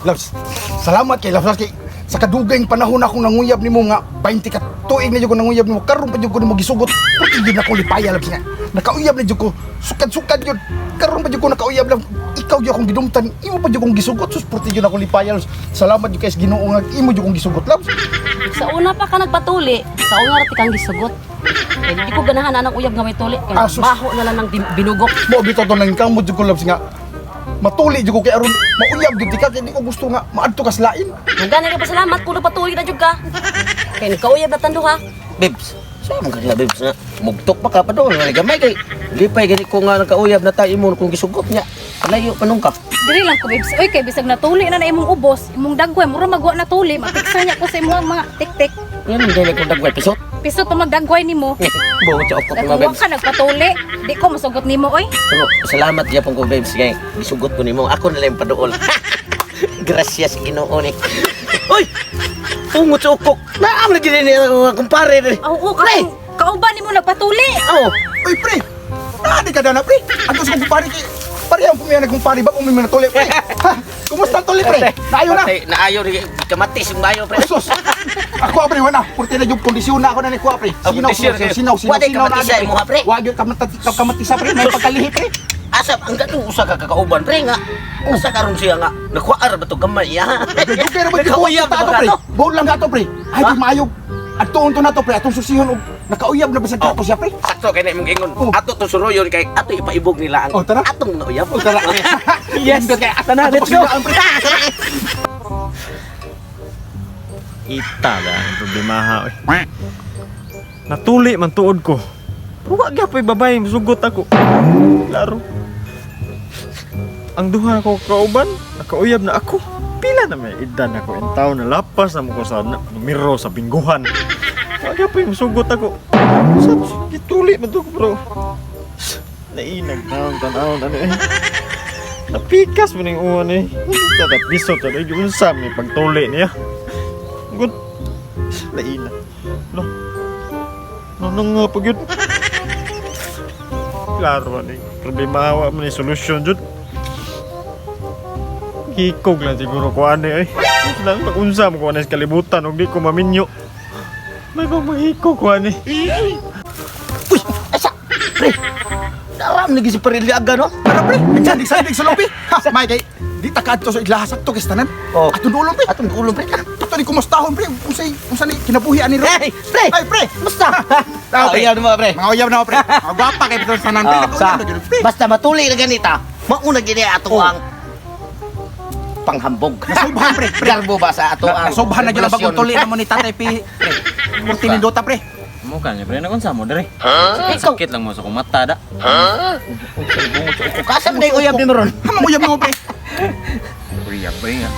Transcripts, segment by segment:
Labs, salamat kay Labs kay sa kadugayng panahon akong nanguyab nimo nga 20 ka tuig na jud ko nanguyab nimo karon pa jud ko nimo gisugot pati jud na ko lipaya Labs nga nakauyab na jud ko sukad-sukad jud karon pa jud ko nakauyab lang ikaw jud akong gidumtan imo pa jud kong gisugot sus pati jud ako lipaya Labs salamat jud kay sa Ginoo nga imo jud kong gisugot Labs Sa una pa ka nagpatuli, sa una ra ti kang gisugot. Kaya hindi ko ganahan anang uyab nga may tuli. Kaya Sus. baho na lang ng binugok. mo bitaw to nang kamo jud ko Labs nga matuli jud ko kay aron mauyab jud ka kay di ko gusto nga maadto ka sa lain Hanggang na pasalamat kung nagpatuli na jud ka. Kaya nagkauyab na tando ha. Bibs, saan mo kaya Bibs nga? Mugtok pa ka pa doon, nga gamay kay lipay gani ko nga nakauyab na tayo mo kung gisugot niya. Layo pa nung ka. Dili lang ko bibs. Oy kay bisag natuli na imong ubos, imong dagway mura magwa na tuli, matiksa niya ko sa imong mga tik-tik. Yan ang dili ko dagway pisot. Piso to magdagway nimo. Buot sa okot Kung mga wa Bibs. ka nagpatuli, di ko masugot nimo oy. Pero salamat yapon ko Bibs kay gisugot ko nimo. Ako na lang paduol. Gracias Ginoo ni. Uy! Pungot sa ukok. Naam lagi ni kumpare ni. Oo, kauban nimo nagpatuli. Oh, Uy, pre! Nadi ka na, pre! Antos kong kumpari kay... Parehang po may nagkumpari ba kung may manatuli, pre? Ha? Kumusta ang tuli, pre? Naayo na! Naayo ri kamatis yung mayo pre. Sus! Ako, pre, wala. Purti na yung kondisyon na ako na ni Kuya, pre. Sinaw Wala kay kamatisay mo, ha, pre? Wag yung kamatisa, pre. May pagkalihi, pre. Asap ang ganung usa ka kakauban pre nga. Usa karon siya nga nakuar ba to gamay ya. Pero ba di ko Nakauyab ato, ba pre? ka, no? Bawal lang gato, pre. Ay, di maayo. At tuon to na to, pre. Atong susihon, nakauyab na ba sa gato siya, pre? Sakto kay na imong ingon. Oh. Ato to suroyon kay ato ipaibog nila ang Oh, tara. atong nauyab. O, tara. Yes. Tana, let's go. Ita ba ang problema ha oy. Natuli man tuod ko. Pero wag gyapon babay musugot ako. Klaro. Ang duha ko kauban, nakauyab na ako. Pila na may edad ako in taon na lapas na mo ko sa numero sa bingguhan. Wag gyapon musugot ako. Sabs gituli man to ko bro. Nainag taon tanawon ano eh. Napikas mo ning uwan eh. Sa piso to ay gyud sa mi pagtuli niya. Good. Laina. No. No nga pag yun. Klaro ni. Problema awa mo ni solusyon jud. Hikog lang siguro ko ani ay. Lang pag-unsa mo ko ani sa kalibutan ug di ko maminyo. May mahikog ko ani. Uy, asa pre. Daram lagi si Pariliaga no. Ano, pre? Nandiyan, di sa lupi. Ha, may kay... Di takad to sa iglahas at to kistanan. Oh. Atong dulong, pre. Atong ulo pre. Ito ni kumustahon, pre. Unsa ni kinabuhi ani ro. Hey, pre. Ay, pre. Basta. Ah, pre. Ayaw mo pre. Mga uyab na ako, pre. Mga gwapa kay Pedro Sanan, pre. Oh, Nag-uyab sa na ganun, pre. basta matuli na ganita. Mauna gini ato ang panghambog. Nasubhan, pre. Garbo ba sa ato ang Nasubhan na dyan ang bagong tuli na mo ni Tatay P. Pre. Murti ni Dota, pre. Mukha niya, pre. Nakunsa mo, dere. Ikaw. Sakit lang mo sa kumata, da. Kasam na yung uyab ni Meron. Hamang uyab na mo, pre. Pre nga.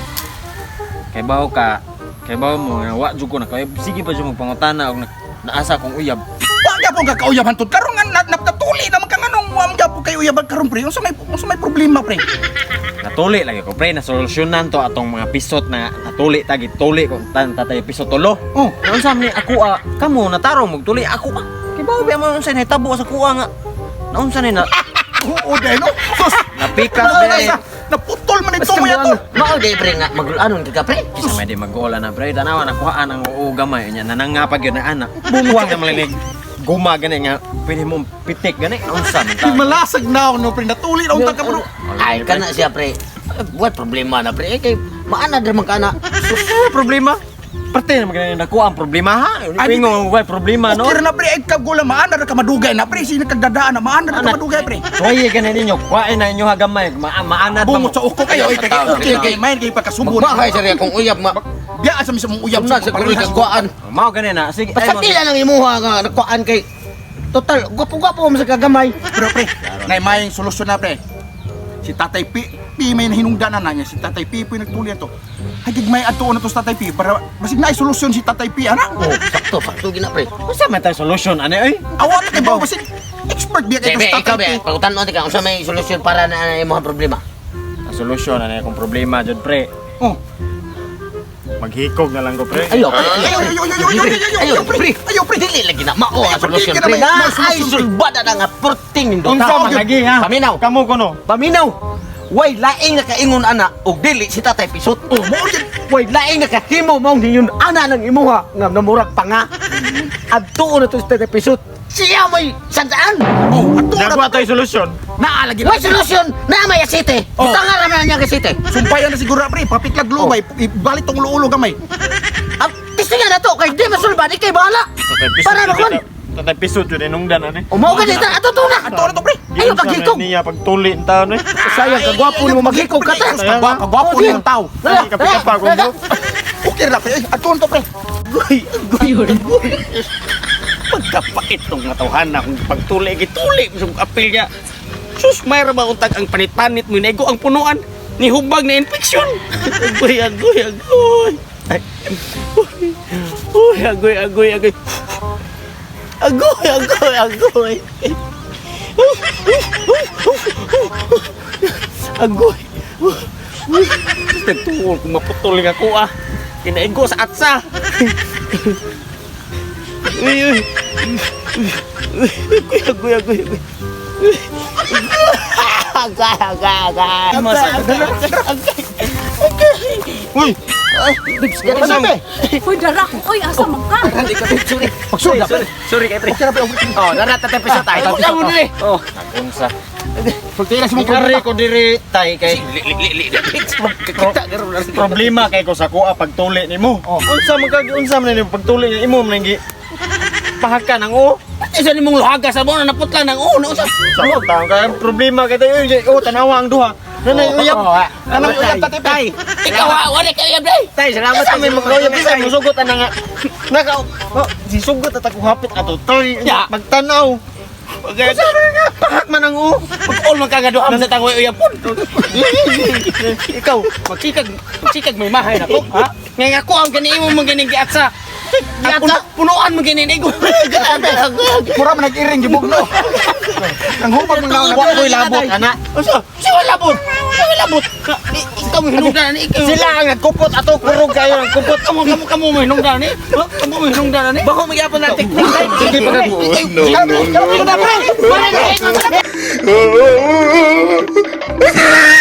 Kay baho ka, kay baho mo, wa jud ko na kay sige pa jud magpangutana og naasa kong uyab. Wa gyapon ka kauyab hantud karon nga napatuli naman ka nganong wa mo gyapon kay uyab karon, pre. Unsa may problema, pre? Natuli lagi ko, pre. Nasolusyonan to atong mga pisot na natuli tagi tuli ko tatay pisot tulo. Oh. Unsa man ni ako kamo natarong magtuli ako Kay baho ba mo unsa ni tabo sa kuha nga. Naunsa ni na Oo, dahil, no? Sus! napikas Ano, dere. naputol man ito mo yan to. Mao di pre nga mag-anon ka pre. Kisa may di mag-gola na, pre. Tanawa nakuhaan ang ugamay niya. Nanangapag yun na anak. Bumuwang na malinig. Guma gani nga. Pwede mong pitik gani. Unsa man Di ta. malasag na ako, no, pre. Natuli na untag ka, bro. Ay ka na siya pre. Buat problema na pre. Kay maana der man kana. Problema? Parte naman ganyan nakuha ang problema ha. Ay, Pingo ang problema no. Okay na, pre. Ay, kagula, maana na ka madugay na, pre. Sino kagdadaan na, maana na ka madugay, pre. Suwaye ka na ninyo. Kuhain na inyo hagamay. Maanat Bungot sa uko kayo, ay, okay, main kayo pagkasubod. Magbahay siya kung uyab ma. Biyaan sa mismong uyab Unag sa kuloy kag kuan. Mao gani na. Sige. Basta di lang imuha nga nakuan kay total gwapo-gwapo mo sa kagamay. Pero, pre, may solusyon na, pre. Si Tatay P may nahinungdanan na niya. Si Tatay P po yung nagtulian to. Hagig may atuon na to sa Tatay P para basig na solusyon si Tatay P, ana? Oh, sakto gina pre. Unsa man tayo solution ani oy? Awat kay ba basig expert biya kay Bebe, to sa ikaw Tatay be, P. pagutan-on ka unsa may solusyon para na imong problema. Ang solusyon ani akong problema jud pre. Oh. Maghikog na lang ko pre. Ayo, pre. Ayo, pre. Ayo, pre. Dili lagi na mao ang Pre, solusyon pre, pre. pre. Na May solusyon, ay pre. sulbada na nga porting nindo. Unsa man lagi ha? Paminaw. Kamo kuno. Paminaw. way laing nga kaingon ana og dili si Tatay Pisot. Oh, mao gid. Way laing nga kahimo mao ninyon ana ng imuha nga namurag pa nga. Adto na to si Tatay Pisot. Siya may sandaan. Oh, ato Nagawa tayo solusyon. Naalagi May solusyon na may asite. Oh. Tangan naman niya kasite. Sumpayan na siguro pre, papiklag lumay, ibalik tong ulo gamay. Ang tistingan na to kay di masulban ikay bahala. Tatay Pisot. Para ba kon? Tatay Pisot yun inungdan ani. Umaw ka dito ato to na. Ato na to pre. Ayaw kagikog. Niya pagtuli ang taon eh. Sayang kagwapo nimo maghikog ka ta. Kagwapo ni ang tao. Kapit-kapag ko. Okay ra pre. Ato na to pre. Pagkapait tong natuhan na kung pagtuli gituli sa apil niya. Sus mayra ba untag ang panit-panit mo nego ang punuan ni hubag na infeksyon. Agoy. Ay. Uy, agoy. Agoy. Agoy. Nagtuol kung maputol nga ko ah. Kinaigo sa atsa. Uy. Agoy. Uy! Uy, dara ko. Uy, asa man ka? Pagsuda pre. Sorry kay pre. Oh, darat Tatay Pisot ay. Ikaw mo dili. Oh, unsa. Pagtira si mo Ikari ko diri tay kay Kita garo na. Problema kay ko sa kuha pagtuli nimo. Unsa man nimo pagtuli ni imo man gi pahaka nang o. isa ni mong luhaga sa mo na naputla ng uno sa. Sa taong kay problema kay tayo tanawa ang duha. Nanay uyab. Ano uyab Tatay? Ikaw wala ka uyab day. Tay, salamat Sa amin mag-uyab isa musugot ana nga. Naka si sugot at ako hapit ato. Toy Ya. magtanaw. Pagay Pahak man ang o. pag-all man kagado am sa tangoy uyab pun. Ikaw magsikag may mahay nako, ha? Ngay ako ang ganiimo mo ganing giatsa. Punuan mo ganin igo. Mura man nag-iring gibugno. Ang hubag mo na Wa ko'y labot ana. Usa, siya labot. Siya labot. Ikaw mo hinungdan ni ikaw. Sila ang nagkupot ato kurog kayo ang kupot. Kamu mo hinungdan ni. Kamu mo hinungdan ni. Bako magyapon na teknik. Sige pa mo. No. Pre.